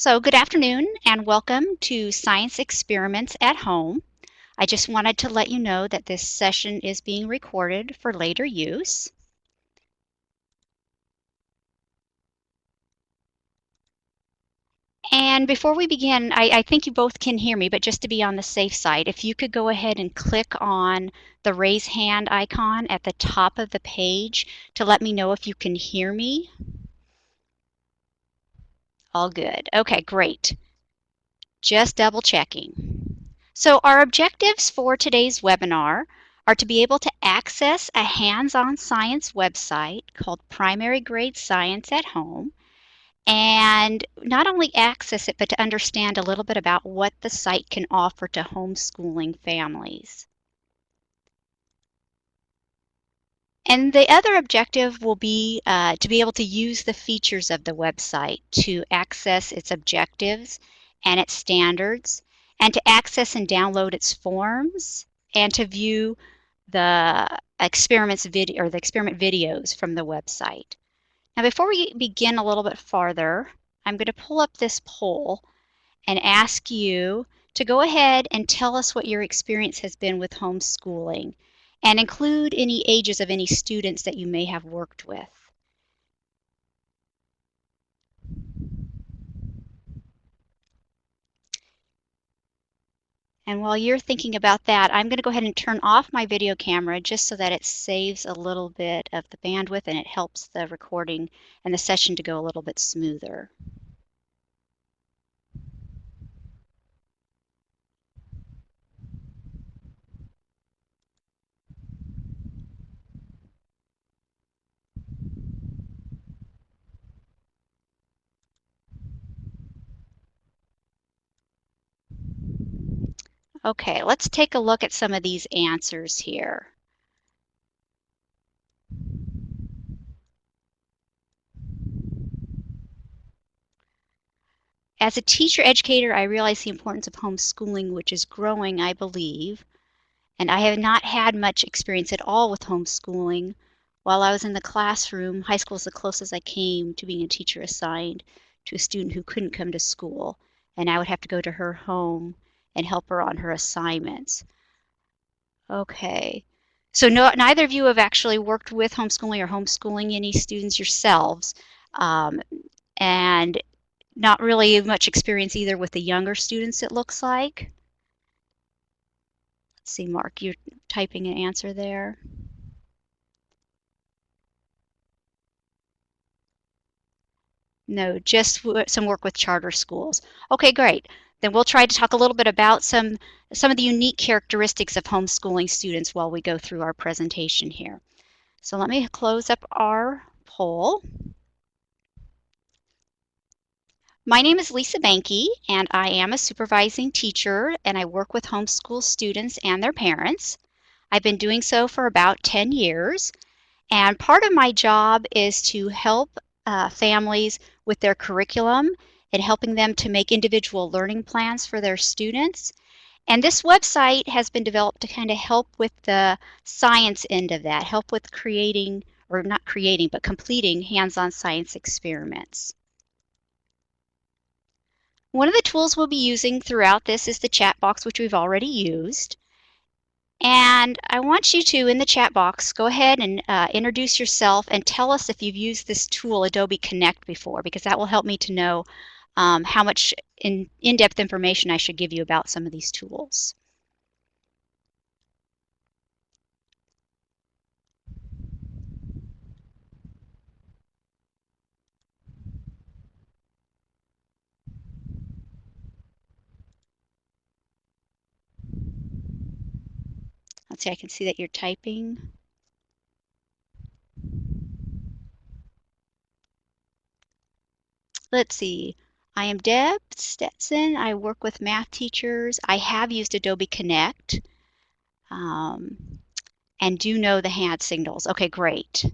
So good afternoon and welcome to Science Experiments at Home. I just wanted to let you know that this session is being recorded for later use. And before we begin, I think you both can hear me, but just to be on the safe side, if you could go ahead and click on the raise hand icon at the top of the page to let me know if you can hear me. All good. Okay, great. Just double checking. So our objectives for today's webinar are to be able to access a hands-on science website called Primary Grade Science at Home, and not only access it, but to understand a little bit about what the site can offer to homeschooling families. And the other objective will be to be able to use the features of the website to access its objectives and its standards, and to access and download its forms, and to view the experiment videos from the website. Now, before we begin a little bit farther, I'm going to pull up this poll and ask you to go ahead and tell us what your experience has been with homeschooling, and include any ages of any students that you may have worked with. And while you're thinking about that, I'm going to go ahead and turn off my video camera just so that it saves a little bit of the bandwidth and it helps the recording and the session to go a little bit smoother. Okay, let's take a look at some of these answers here. As a teacher educator, I realize the importance of homeschooling, which is growing, I believe. And I have not had much experience at all with homeschooling. While I was in the classroom, high school is the closest I came to being a teacher assigned to a student who couldn't come to school, and I would have to go to her home and help her on her assignments. Okay, so neither of you have actually worked with homeschooling or homeschooling any students yourselves, and not really much experience either with the younger students, it looks like. Let's see, Mark, you're typing an answer there. No, just some work with charter schools. Okay, great. Then we'll try to talk a little bit about some of the unique characteristics of homeschooling students while we go through our presentation here. So let me close up our poll. My name is Lisa Banky, and I am a supervising teacher, and I work with homeschool students and their parents. I've been doing so for about 10 years, and part of my job is to help families with their curriculum and helping them to make individual learning plans for their students. And this website has been developed to kind of help with the science end of that, help with creating, or not creating, but completing hands-on science experiments. One of the tools we'll be using throughout this is the chat box, which we've already used. And I want you to, in the chat box, go ahead and introduce yourself and tell us if you've used this tool, Adobe Connect, before, because that will help me to know how much in-depth information I should give you about some of these tools. Let's see, I can see that you're typing. Let's see. I am Deb Stetson. I work with math teachers. I have used Adobe Connect and do know the hand signals. Okay, great.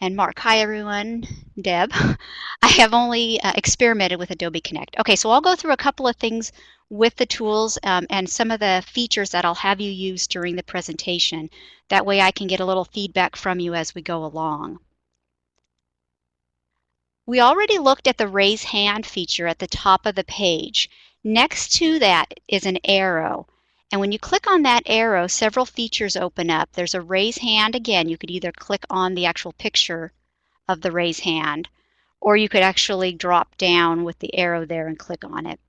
And Mark, hi everyone, Deb. I have only experimented with Adobe Connect. Okay, so I'll go through a couple of things with the tools and some of the features that I'll have you use during the presentation. That way I can get a little feedback from you as we go along. We already looked at the raise hand feature at the top of the page. Next to that is an arrow. And when you click on that arrow, several features open up. There's a raise hand. Again, you could either click on the actual picture of the raise hand, or you could actually drop down with the arrow there and click on it.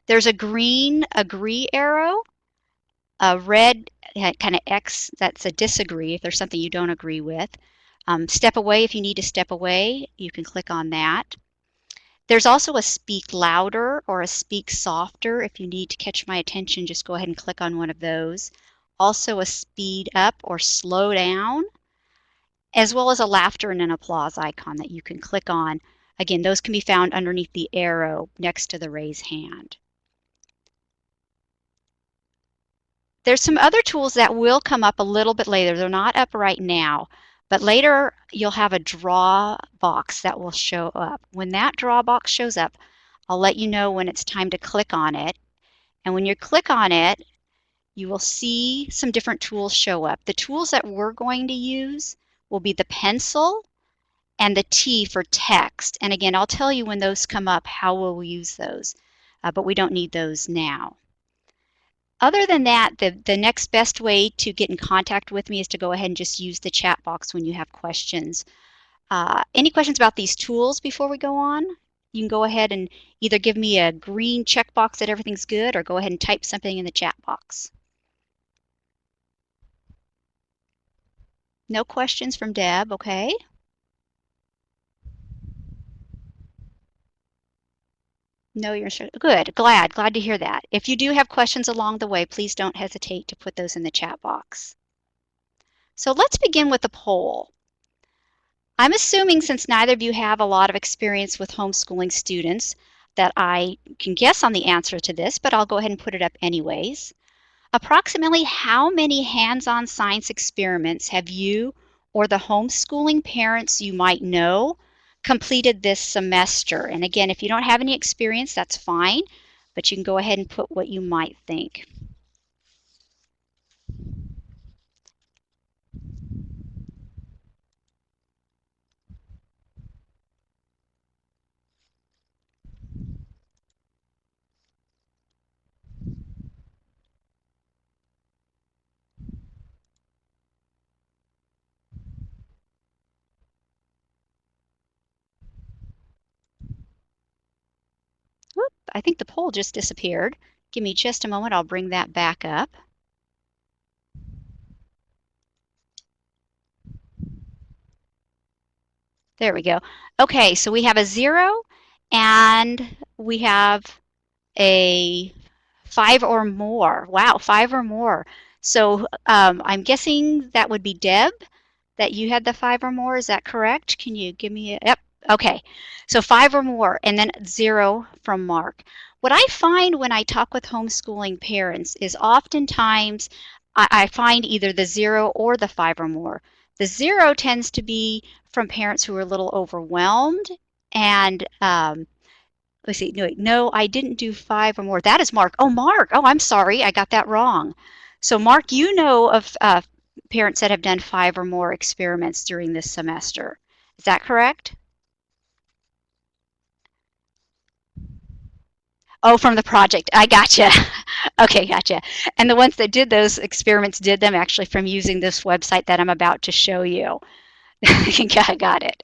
There's a green agree arrow, a red kind of X, that's a disagree if there's something you don't agree with. Step away if you need to step away, you can click on that. There's also a speak louder or a speak softer. If you need to catch my attention, just go ahead and click on one of those. Also a speed up or slow down, as well as a laughter and an applause icon that you can click on. Again, those can be found underneath the arrow next to the raise hand. There's some other tools that will come up a little bit later. They're not up right now, but later you'll have a draw box that will show up. When that draw box shows up, I'll let you know when it's time to click on it. And when you click on it, you will see some different tools show up. The tools that we're going to use will be the pencil and the T for text. And again, I'll tell you when those come up how we'll use those, but we don't need those now. Other than that, the next best way to get in contact with me is to go ahead and just use the chat box when you have questions. Any questions about these tools before we go on? You can go ahead and either give me a green checkbox that everything's good, or go ahead and type something in the chat box. No questions from Deb, okay. No, you're sure. Good, glad to hear that. If you do have questions along the way, please don't hesitate to put those in the chat box. So let's begin with the poll. I'm assuming, since neither of you have a lot of experience with homeschooling students, that I can guess on the answer to this, but I'll go ahead and put it up anyways. Approximately how many hands-on science experiments have you or the homeschooling parents you might know completed this semester? And again, if you don't have any experience, that's fine, but you can go ahead and put what you might think. Whoop, I think the poll just disappeared. Give me just a moment, I'll bring that back up. There we go. Okay, so we have a 0 and we have a 5 or more. Wow, 5 or more. So I'm guessing that would be Deb, that you had the 5 or more. Is that correct? Can you give me a, yep, okay. So 5 or more, and then 0 from Mark. What I find when I talk with homeschooling parents is oftentimes I find either the 0 or the 5 or more. The 0 tends to be from parents who are a little overwhelmed, and let's see, no, I didn't do 5 or more. That is Mark. Oh, Mark. Oh, I'm sorry. I got that wrong. So, Mark, you know of parents that have done 5 or more experiments during this semester. Is that correct? Oh, from the project. I gotcha. Okay, gotcha. And the ones that did those experiments did them actually from using this website that I'm about to show you. Got it.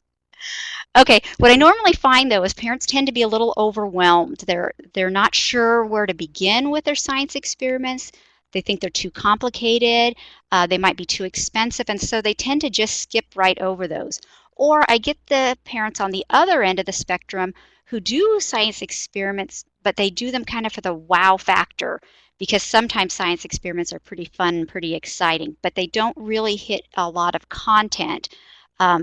Okay, what I normally find though is parents tend to be a little overwhelmed. They're not sure where to begin with their science experiments. They think they're too complicated. They might be too expensive, and so they tend to just skip right over those. Or I get the parents on the other end of the spectrum who do science experiments, but they do them kind of for the wow factor, because sometimes science experiments are pretty fun and pretty exciting, but they don't really hit a lot of content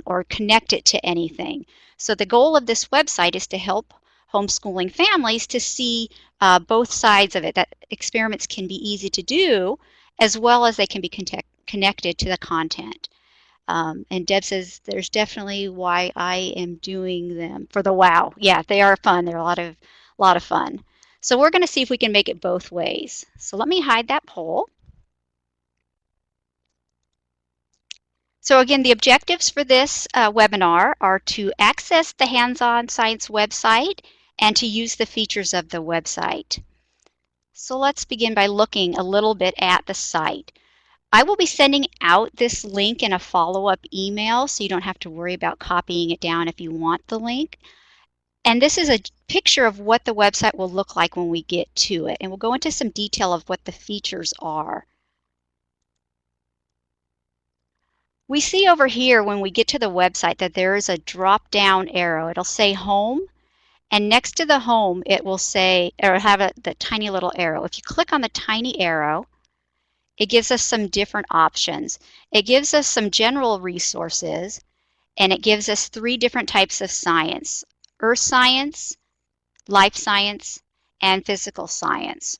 or connect it to anything. So the goal of this website is to help homeschooling families to see both sides of it, that experiments can be easy to do as well as they can be connected to the content. And Deb says there's definitely why I am doing them for the wow. Yeah, they are fun. They're a lot of fun. So we're going to see if we can make it both ways. So let me hide that poll. So again, the objectives for this webinar are to access the Hands-On Science website and to use the features of the website. So let's begin by looking a little bit at the site. I will be sending out this link in a follow-up email, so you don't have to worry about copying it down if you want the link. And this is a picture of what the website will look like when we get to it. And we'll go into some detail of what the features are. We see over here when we get to the website that there is a drop-down arrow. It'll say Home, and next to the Home it will say, or have the tiny little arrow. If you click on the tiny arrow, it gives us some different options. It gives us some general resources, and it gives us 3 different types of science: earth science, life science, and physical science.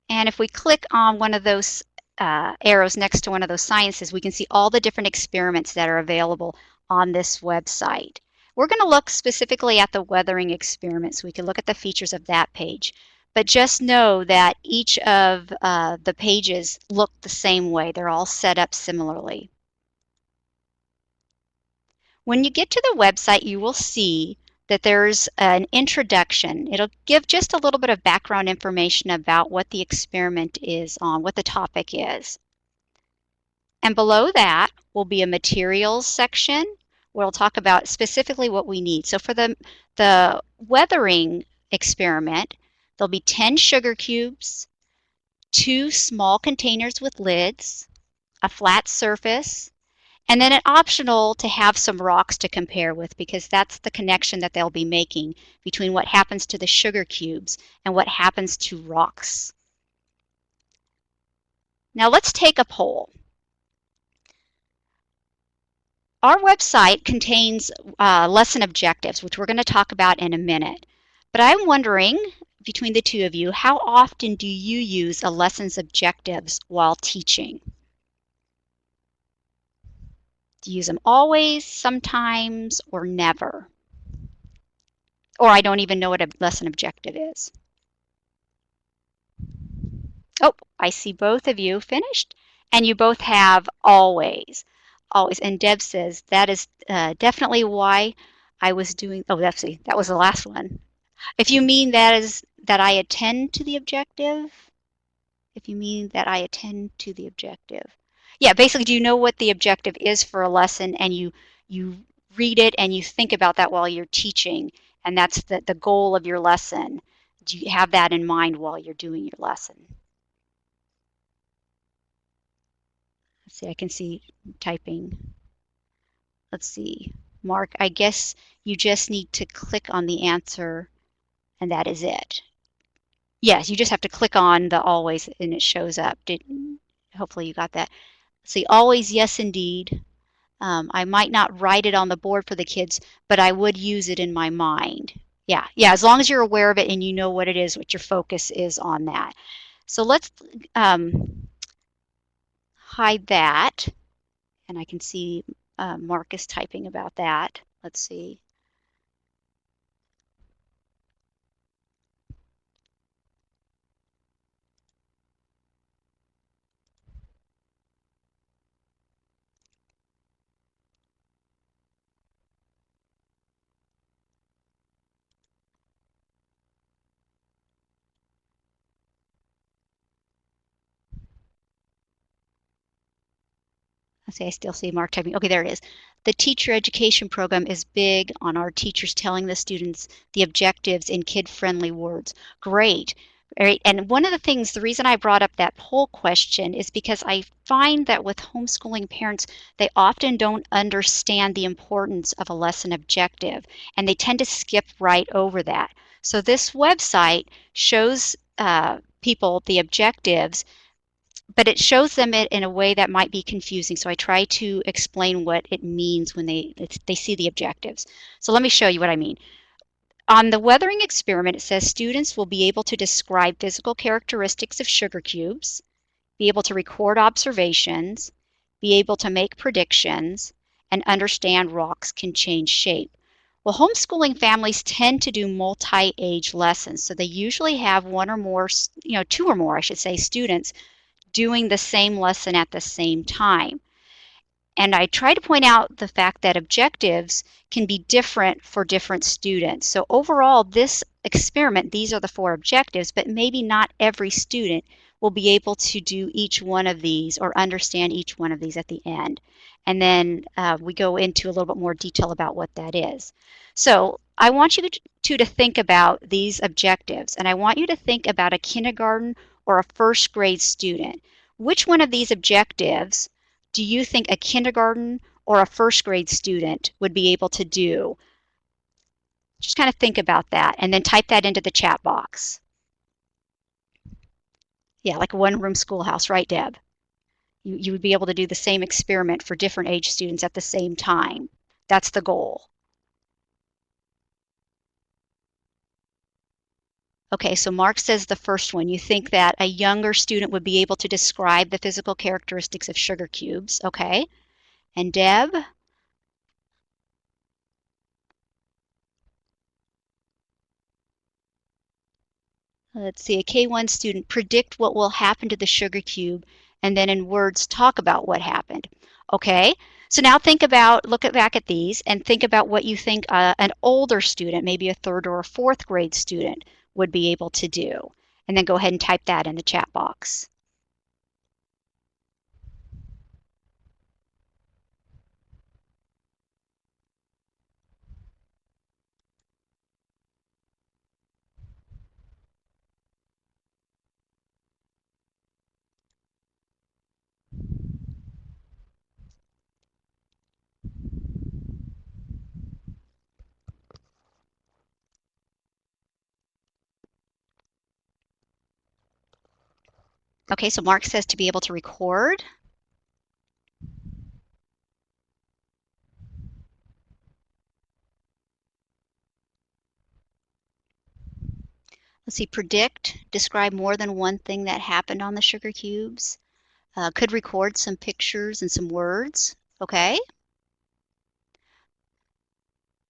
And if we click on one of those arrows next to one of those sciences, we can see all the different experiments that are available on this website. We're going to look specifically at the weathering experiments. We can look at the features of that page. But just know that each of the pages look the same way. They're all set up similarly. When you get to the website, you will see that there's an introduction. It'll give just a little bit of background information about what the experiment is on, what the topic is. And below that will be a materials section where we'll talk about specifically what we need. So for the weathering experiment, there'll be 10 sugar cubes, 2 small containers with lids, a flat surface, and then it's optional to have some rocks to compare with, because that's the connection that they'll be making between what happens to the sugar cubes and what happens to rocks. Now let's take a poll. Our website contains lesson objectives, which we're going to talk about in a minute. But I'm wondering, between the two of you, how often do you use a lesson's objectives while teaching? Do you use them always, sometimes, or never? Or I don't even know what a lesson objective is. Oh, I see both of you finished, and you both have always. Always. And Deb says that is definitely why I was doing, oh, that was the last one. If you mean that is that I attend to the objective, if you mean that I attend to the objective. Yeah, basically, do you know what the objective is for a lesson, and you read it and you think about that while you're teaching, and that's the goal of your lesson. Do you have that in mind while you're doing your lesson? Let's see, I can see typing. Let's see, Mark, I guess you just need to click on the answer and that is it. Yes, you just have to click on the always and it shows up. Hopefully you got that. See, always, yes indeed. I might not write it on the board for the kids, but I would use it in my mind. Yeah, as long as you're aware of it and you know what it is, what your focus is on that. So let's hide that. And I can see Mark is typing about that. Let's see. I still see Mark typing. Okay, there it is. The teacher education program is big on our teachers telling the students the objectives in kid-friendly words. Great. Right. And one of the things, the reason I brought up that poll question is because I find that with homeschooling parents, they often don't understand the importance of a lesson objective, and they tend to skip right over that. So this website shows people the objectives, but it shows them it in a way that might be confusing. So I try to explain what it means when they see the objectives. So let me show you what I mean. On the weathering experiment, it says students will be able to describe physical characteristics of sugar cubes, be able to record observations, be able to make predictions, and understand rocks can change shape. Well, homeschooling families tend to do multi-age lessons, so they usually have one or more, 2 or more, I should say, students doing the same lesson at the same time. And I try to point out the fact that objectives can be different for different students. So overall, this experiment, these are the 4 objectives, but maybe not every student will be able to do each one of these or understand each one of these at the end. And then we go into a little bit more detail about what that is. So I want you to think about these objectives, and I want you to think about a kindergarten or a first grade student. Which one of these objectives do you think a kindergarten or a first grade student would be able to do? Just kind of think about that and then type that into the chat box. Yeah, like a one-room schoolhouse, right, Deb? You would be able to do the same experiment for different age students at the same time. That's the goal. Okay, so Mark says the first one. You think that a younger student would be able to describe the physical characteristics of sugar cubes. Okay. And Deb? Let's see, a K1 student, predict what will happen to the sugar cube, and then in words talk about what happened. Okay, so now look back at these and think about what you think an older student, maybe a 3rd or a 4th grade student, would be able to do. And then go ahead and type that in the chat box. Okay, so Mark says to be able to record. Let's see, predict, describe more than one thing that happened on the sugar cubes. Could record some pictures and some words. Okay.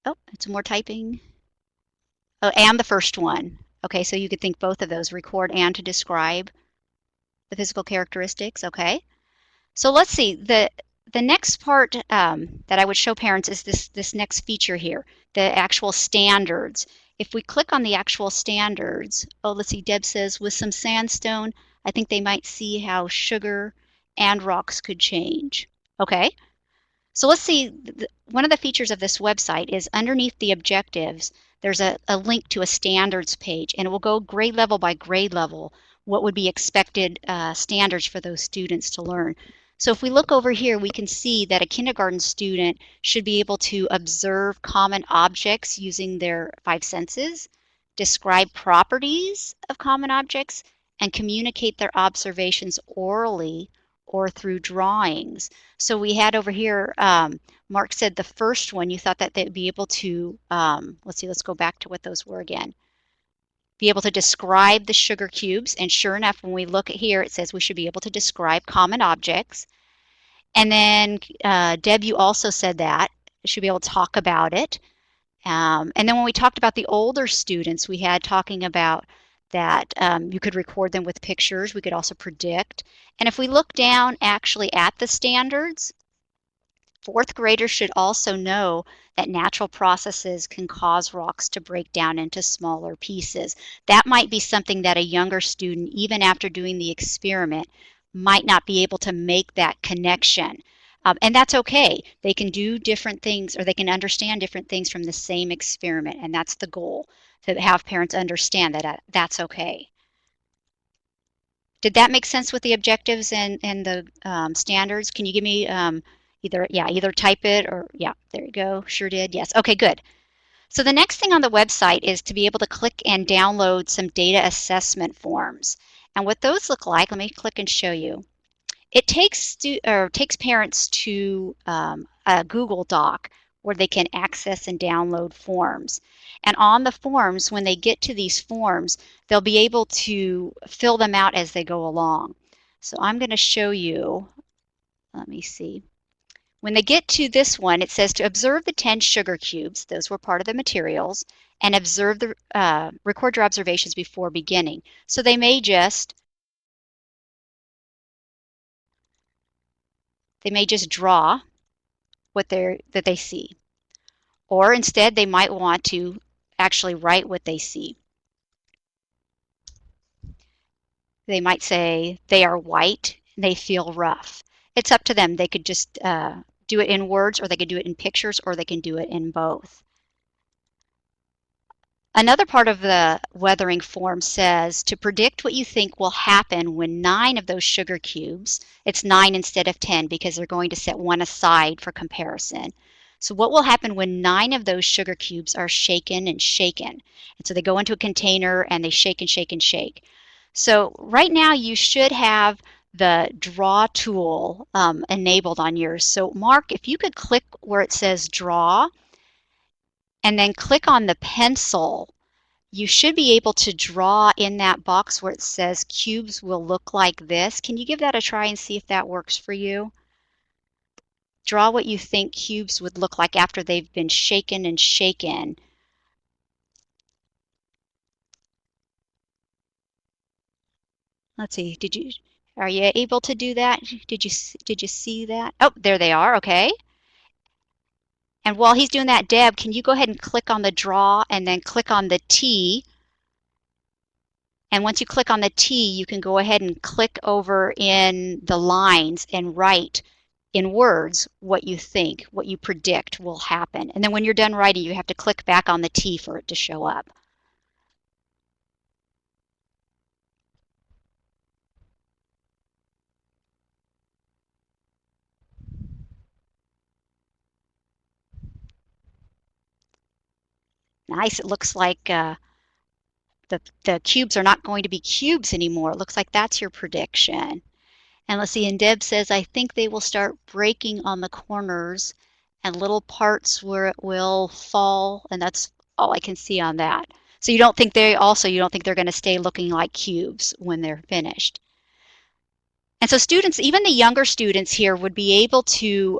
Oh, it's more typing. Oh, and the first one. Okay, so you could think both of those, record and to describe the physical characteristics. Okay. So let's see. The next part that I would show parents is this next feature here, the actual standards. If we click on the actual standards, oh, let's see, Deb says, with some sandstone, I think they might see how sugar and rocks could change. Okay. So let's see, one of the features of this website is underneath the objectives, there's a link to a standards page, and it will go grade level by grade level, what would be expected standards for those students to learn. So if we look over here, we can see that a kindergarten student should be able to observe common objects using their 5 senses, describe properties of common objects, and communicate their observations orally or through drawings. So we had over here, Mark said the first one, you thought that they'd be able to, let's see, let's go back to what those were again. Be able to describe the sugar cubes. And sure enough, when we look at here, it says we should be able to describe common objects. And then Deb, you also said that. We should be able to talk about it. And then when we talked about the older students, we had talking about that you could record them with pictures. We could also predict. And if we look down actually at the standards, 4th graders should also know that natural processes can cause rocks to break down into smaller pieces. That might be something that a younger student, even after doing the experiment, might not be able to make that connection. And that's okay. They can do different things, or they can understand different things from the same experiment, and that's the goal, to have parents understand that that's okay. Did that make sense with the objectives and the standards? Can you give me either type it or, yeah, there you go. Sure did. Yes. Okay, good. So the next thing on the website is to be able to click and download some data assessment forms. And what those look like, let me click and show you. It takes parents to a Google Doc where they can access and download forms. And on the forms, when they get to these forms, they'll be able to fill them out as they go along. So I'm going to show you, let me see. When they get to this one, it says to observe the 10 sugar cubes, those were part of the materials, and observe record your observations before beginning. So they may just draw that they see. Or instead, they might want to actually write what they see. They might say they are white, they feel rough. It's up to them. They could just do it in words, or they could do it in pictures, or they can do it in both. Another part of the weathering form says to predict what you think will happen when 9 of those sugar cubes, it's 9 instead of 10 because they're going to set one aside for comparison. So what will happen when 9 of those sugar cubes are shaken and shaken? And so they go into a container and they shake and shake and shake. So right now you should have the draw tool enabled on yours. So Mark, if you could click where it says draw and then click on the pencil, you should be able to draw in that box where it says cubes will look like this. Can you give that a try and see if that works for you? Draw what you think cubes would look like after they've been shaken and shaken. Let's see, are you able to do that? Did you see that? Oh, there they are, okay. And while he's doing that, Deb, can you go ahead and click on the draw and then click on the T? And once you click on the T, you can go ahead and click over in the lines and write in words what you think, what you predict will happen. And then when you're done writing, you have to click back on the T for it to show up. Nice. It looks like the cubes are not going to be cubes anymore. It looks like that's your prediction. And let's see, and Deb says, I think they will start breaking on the corners and little parts where it will fall, and that's all I can see on that. So you don't think they're going to stay looking like cubes when they're finished. And so students, even the younger students here, would be able to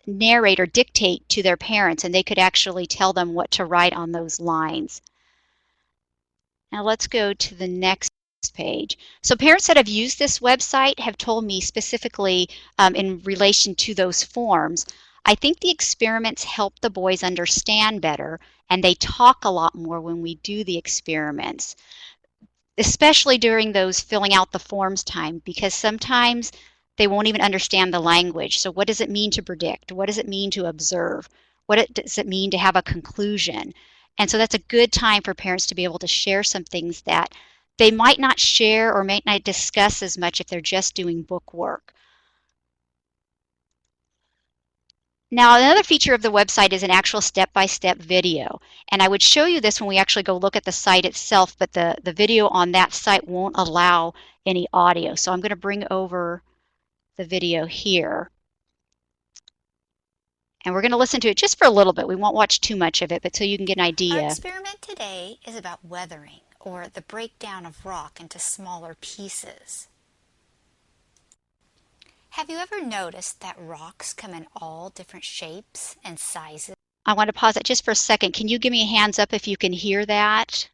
narrate or dictate to their parents, and they could actually tell them what to write on those lines. Now let's go to the next page. So parents that have used this website have told me specifically in relation to those forms, I think the experiments help the boys understand better, and they talk a lot more when we do the experiments, especially during those filling out the forms time, because sometimes they won't even understand the language. So what does it mean to predict? What does it mean to observe? What does it mean to have a conclusion? And so that's a good time for parents to be able to share some things that they might not share or might not discuss as much if they're just doing book work. Now, another feature of the website is an actual step-by-step video. And I would show you this when we actually go look at the site itself, but the video on that site won't allow any audio. So I'm going to bring over the video here. And we're going to listen to it just for a little bit. We won't watch too much of it, but so you can get an idea. Our experiment today is about weathering, or the breakdown of rock into smaller pieces. Have you ever noticed that rocks come in all different shapes and sizes? I want to pause it just for a second. Can you give me a hands up if you can hear that?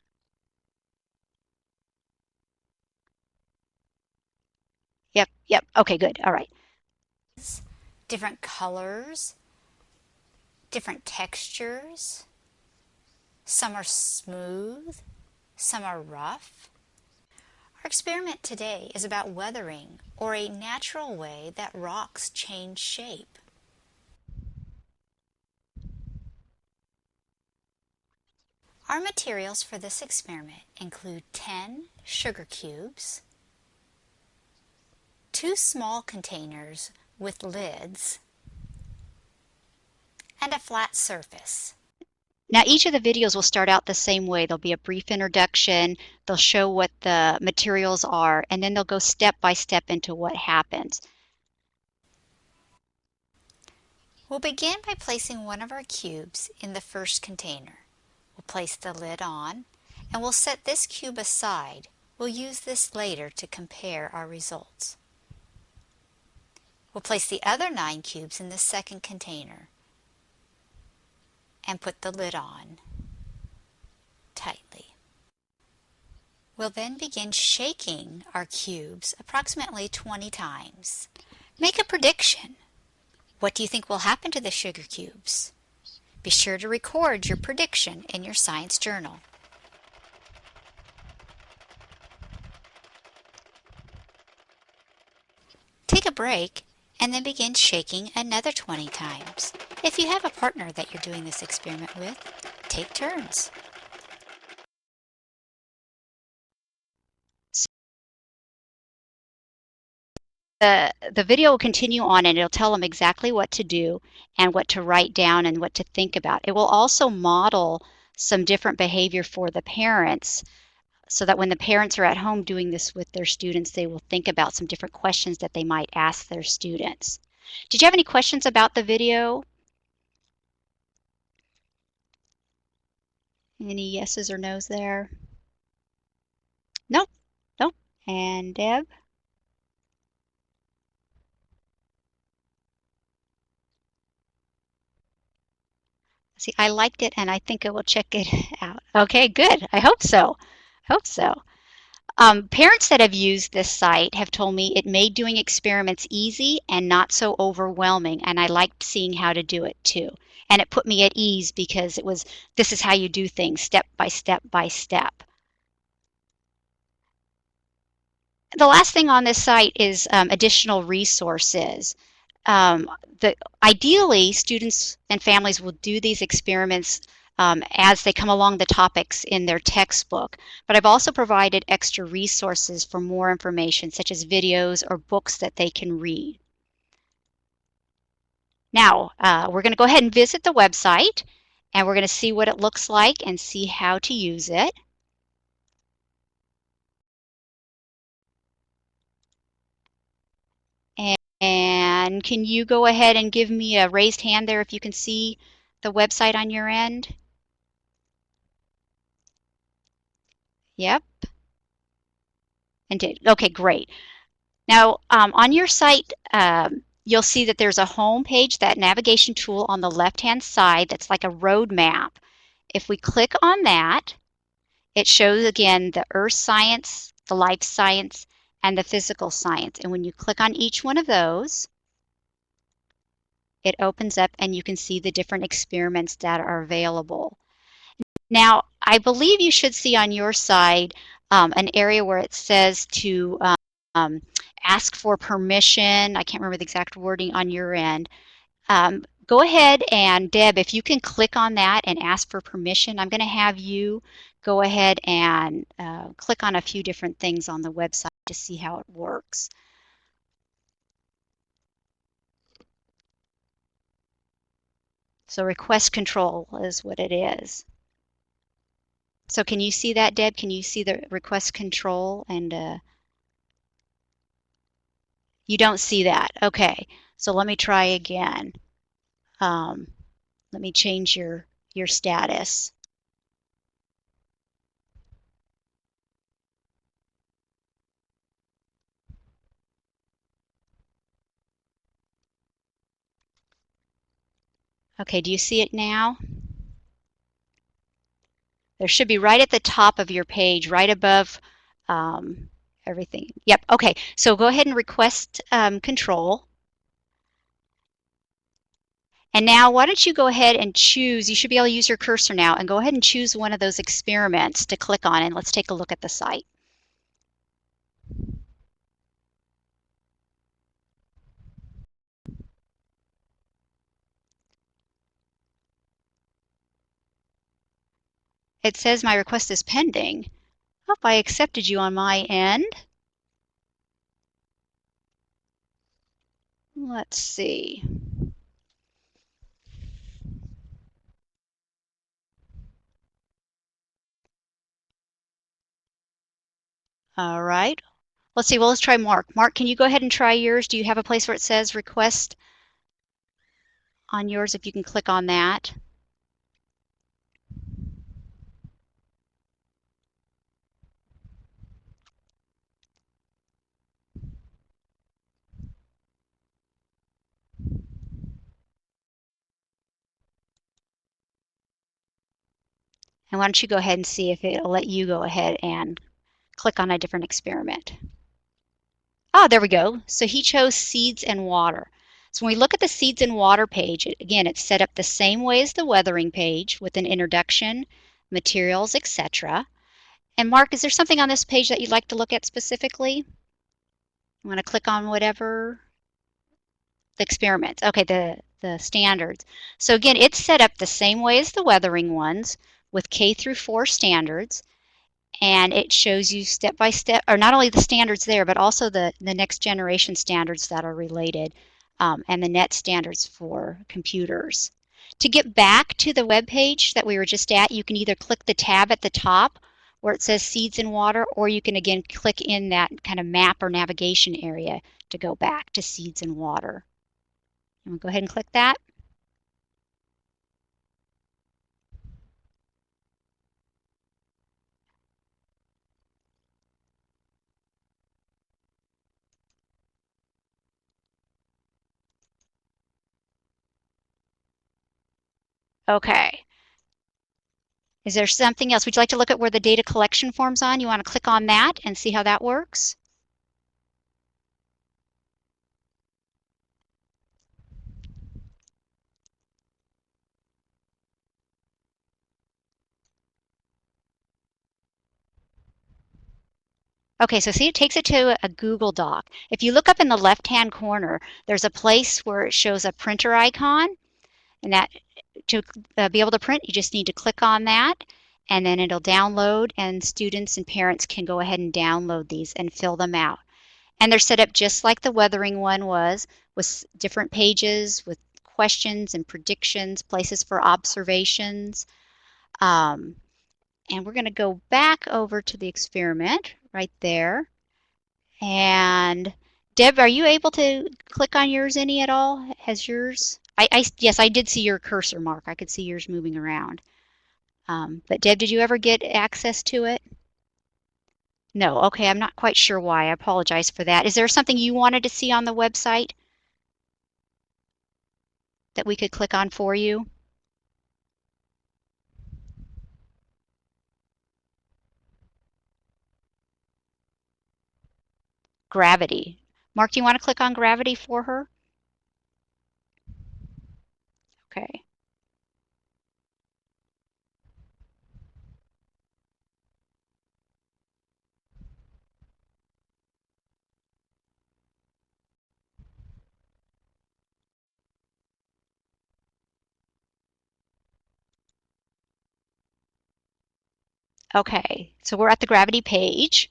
Yep. Okay, good. All right. Different colors, different textures. Some are smooth, some are rough. Our experiment today is about weathering, or a natural way that rocks change shape. Our materials for this experiment include 10 sugar cubes, 2 small containers with lids, and a flat surface. Now each of the videos will start out the same way. There'll be a brief introduction, they'll show what the materials are, and then they'll go step by step into what happens. We'll begin by placing one of our cubes in the first container. We'll place the lid on, and we'll set this cube aside. We'll use this later to compare our results. We'll place the other 9 cubes in the second container and put the lid on tightly. We'll then begin shaking our cubes approximately 20 times. Make a prediction. What do you think will happen to the sugar cubes? Be sure to record your prediction in your science journal. Take a break and then begin shaking another 20 times. If you have a partner that you're doing this experiment with, take turns. The video will continue on and it'll tell them exactly what to do and what to write down and what to think about. It will also model some different behavior for the parents so that when the parents are at home doing this with their students, they will think about some different questions that they might ask their students. Did you have any questions about the video? Any yeses or nos there? Nope, nope. And Deb? See, I liked it and I think I will check it out. Okay, good. I hope so. Hope so. Parents that have used this site have told me it made doing experiments easy and not so overwhelming, and I liked seeing how to do it too. And it put me at ease because it was, this is how you do things, step by step by step. The last thing on this site is additional resources. Um, Ideally, students and families will do these experiments as they come along the topics in their textbook. But I've also provided extra resources for more information, such as videos or books that they can read. Now, we're going to go ahead and visit the website, and we're going to see what it looks like and see how to use it. And can you go ahead and give me a raised hand there if you can see the website on your end? Yep. And did. Okay, great. Now, on your site, you'll see that there's a home page, that navigation tool on the left-hand side that's like a road map. If we click on that, it shows again the earth science, the life science, and the physical science. And when you click on each one of those, it opens up and you can see the different experiments that are available. Now, I believe you should see on your side an area where it says to ask for permission. I can't remember the exact wording on your end. Go ahead and Deb, if you can click on that and ask for permission, I'm going to have you go ahead and click on a few different things on the website to see how it works. So request control is what it is. So can you see that, Deb? Can you see the request control? And you don't see that. Okay, so let me try again. Let me change your status. Okay, do you see it now? There should be right at the top of your page, right above everything. Yep, okay, so go ahead and request control. And now why don't you go ahead and choose, you should be able to use your cursor now, and go ahead and choose one of those experiments to click on, and let's take a look at the site. It says my request is pending. Oh, I accepted you on my end. Let's see. All right. Let's see. Well, let's try Mark. Mark, can you go ahead and try yours? Do you have a place where it says request on yours? If you can click on that. And why don't you go ahead and see if it'll let you go ahead and click on a different experiment. Oh, there we go. So he chose seeds and water. So when we look at the seeds and water page, again, it's set up the same way as the weathering page with an introduction, materials, etc. And Mark, is there something on this page that you'd like to look at specifically? You want to click on whatever? The experiments. Okay, the standards. So again, it's set up the same way as the weathering ones with K through 4 standards. And it shows you step by step, or not only the standards there, but also the next generation standards that are related, and the net standards for computers. To get back to the web page that we were just at, you can either click the tab at the top where it says Seeds and Water, or you can again click in that kind of map or navigation area to go back to Seeds and Water. I'm going to go ahead and click that. Okay. Is there something else? Would you like to look at where the data collection form's on? You want to click on that and see how that works? Okay, so see, it takes it to a Google Doc. If you look up in the left-hand corner, there's a place where it shows a printer icon, and that to be able to print, you just need to click on that, and then it'll download, and students and parents can go ahead and download these and fill them out. And they're set up just like the weathering one was, with different pages with questions and predictions, places for observations. And we're going to go back over to the experiment right there. And Deb, are you able to click on yours any at all? Has yours? Yes, I did see your cursor, Mark. I could see yours moving around. But Deb, did you ever get access to it? No. Okay, I'm not quite sure why. I apologize for that. Is there something you wanted to see on the website that we could click on for you? Gravity. Mark, do you want to click on gravity for her? Okay. Okay, so we're at the gravity page.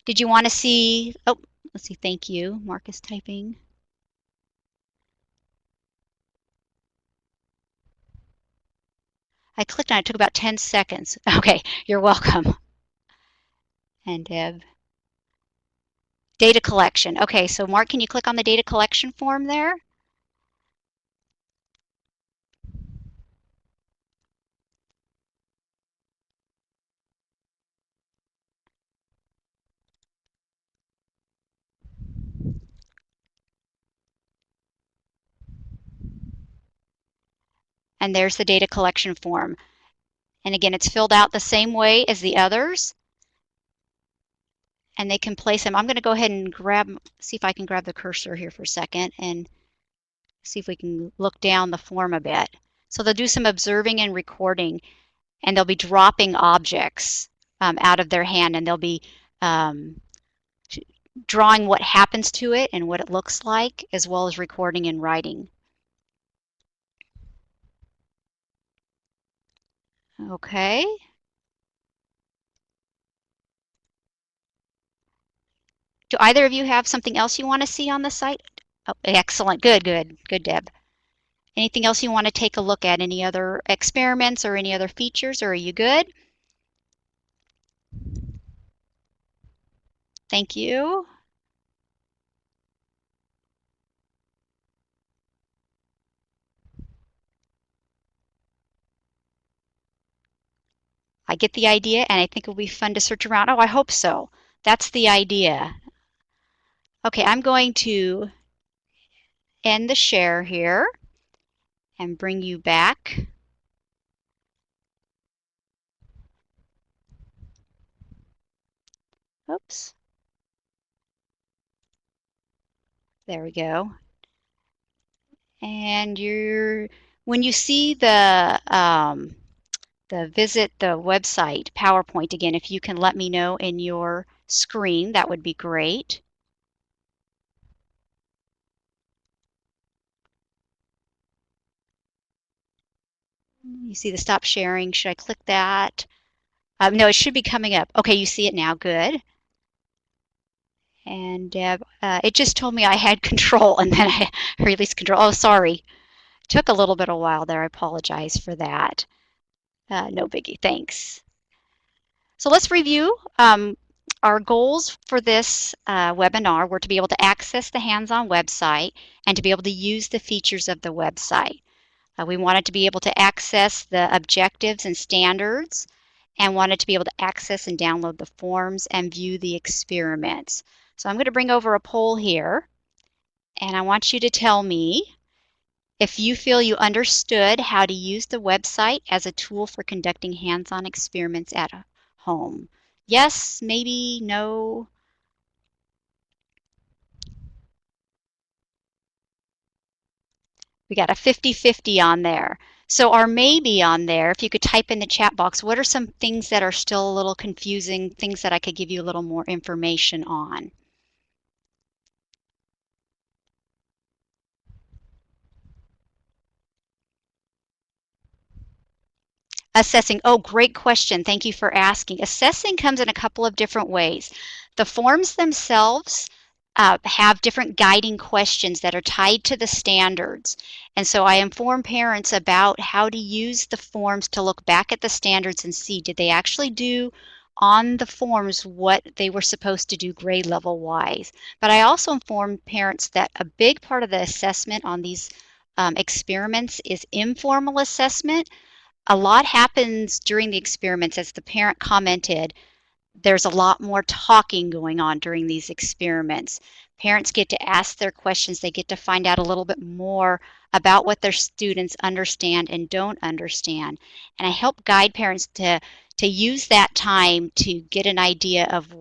Did you want to see, oh, let's see, thank you. Mark is typing. I clicked on it, it took about 10 seconds. Okay, you're welcome. And Deb. Data collection. Okay, so Mark, can you click on the data collection form there? And there's the data collection form. And again, it's filled out the same way as the others. And they can place them. I'm going to go ahead and see if I can grab the cursor here for a second and see if we can look down the form a bit. So they'll do some observing and recording, and they'll be dropping objects out of their hand, and they'll be drawing what happens to it and what it looks like, as well as recording and writing. Okay. Do either of you have something else you want to see on the site? Oh, excellent. Good, good, good, Deb. Anything else you want to take a look at? Any other experiments or any other features, or are you good? Thank you. I get the idea, and I think it'll be fun to search around. Oh, I hope so. That's the idea. Okay, I'm going to end the share here and bring you back. Oops. There we go. And when you see the visit the website PowerPoint again, if you can let me know in your screen, that would be great. You see the stop sharing. Should I click that? No, it should be coming up. Okay, you see it now. Good. And Deb, it just told me I had control, and then I released control. Oh, sorry. Took a little bit of a while there. I apologize for that. No biggie. Thanks. So let's review. Our goals for this webinar were to be able to access the hands-on website and to be able to use the features of the website. We wanted to be able to access the objectives and standards and wanted to be able to access and download the forms and view the experiments. So I'm going to bring over a poll here, and I want you to tell me if you feel you understood how to use the website as a tool for conducting hands-on experiments at home. Yes, maybe, no. We got a 50-50 on there. So our maybe on there, if you could type in the chat box, what are some things that are still a little confusing, things that I could give you a little more information on? Assessing. Oh, great question. Thank you for asking. Assessing comes in a couple of different ways. The forms themselves have different guiding questions that are tied to the standards. And so I inform parents about how to use the forms to look back at the standards and see, did they actually do on the forms what they were supposed to do grade level wise. But I also inform parents that a big part of the assessment on these experiments is informal assessment. A lot happens during the experiments. As the parent commented, there's a lot more talking going on during these experiments. Parents get to ask their questions. They get to find out a little bit more about what their students understand and don't understand. And I help guide parents to use that time to get an idea of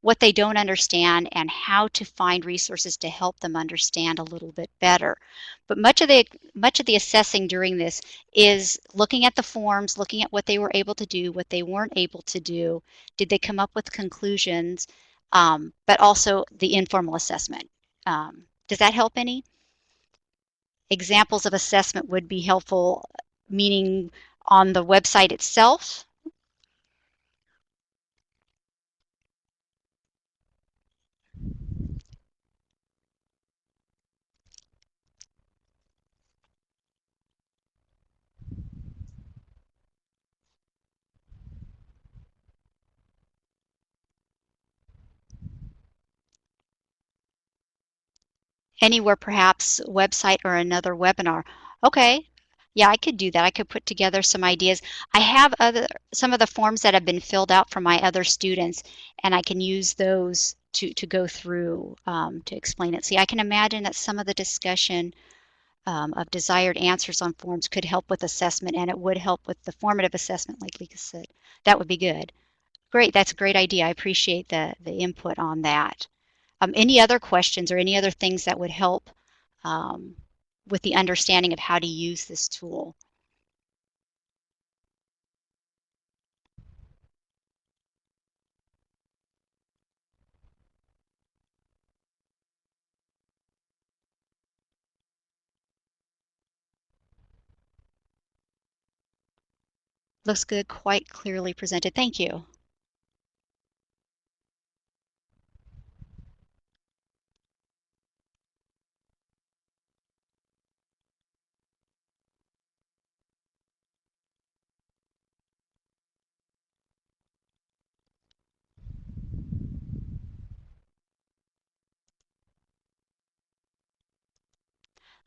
what they don't understand and how to find resources to help them understand a little bit better. But much of the assessing during this is looking at the forms, looking at what they were able to do, what they weren't able to do. Did they come up with conclusions? But also the informal assessment. Does that help any? Examples of assessment would be helpful, meaning on the website itself. Anywhere, perhaps website or another webinar. Okay, yeah, I could do that. I could put together some ideas. I have some of the forms that have been filled out from my other students, and I can use those to go through to explain it. See, I can imagine that some of the discussion of desired answers on forms could help with assessment, and it would help with the formative assessment, like Lika said. That would be good. Great, that's a great idea. I appreciate the input on that. Any other questions or any other things that would help um, with the understanding of how to use this tool? Looks good, quite clearly presented. Thank you.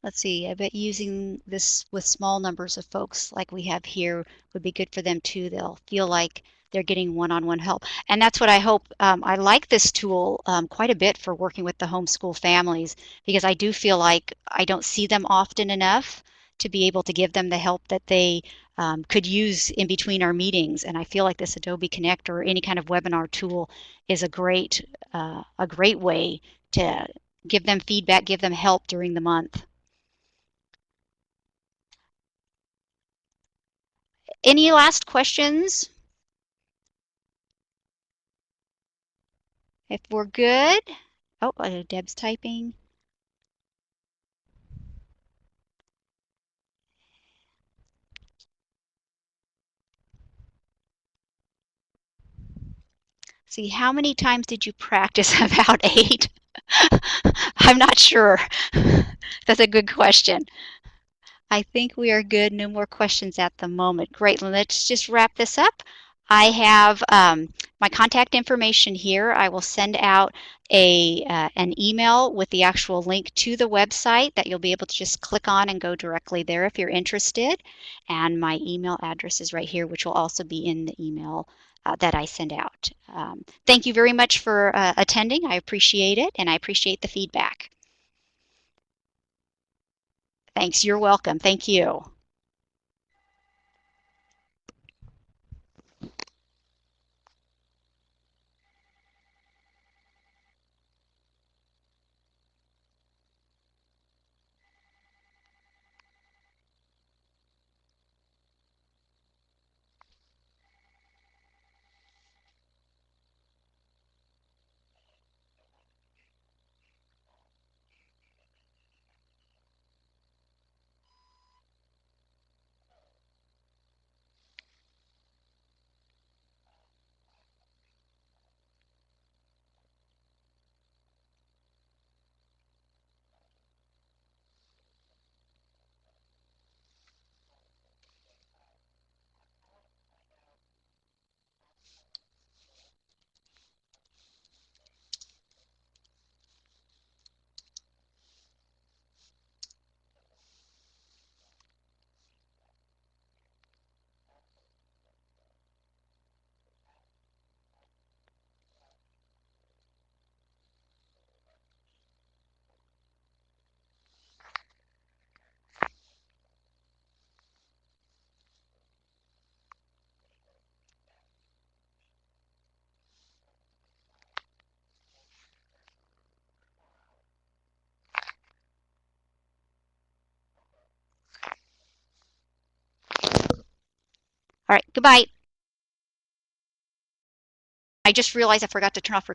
Let's see, I bet using this with small numbers of folks like we have here would be good for them too. They'll feel like they're getting one-on-one help. And that's what I hope. I like this tool quite a bit for working with the homeschool families because I do feel like I don't see them often enough to be able to give them the help that they could use in between our meetings. And I feel like this Adobe Connect or any kind of webinar tool is a great way to give them feedback, give them help during the month. Any last questions? If we're good. Oh, Deb's typing. See, how many times did you practice? About 8? I'm not sure. That's a good question. I think we are good. No more questions at the moment. Great. Let's just wrap this up. I have my contact information here. I will send out an email with the actual link to the website that you'll be able to just click on and go directly there if you're interested. And my email address is right here, which will also be in the email that I send out. Thank you very much for attending. I appreciate it, and I appreciate the feedback. Thanks. You're welcome. Thank you. All right, goodbye. I just realized I forgot to turn off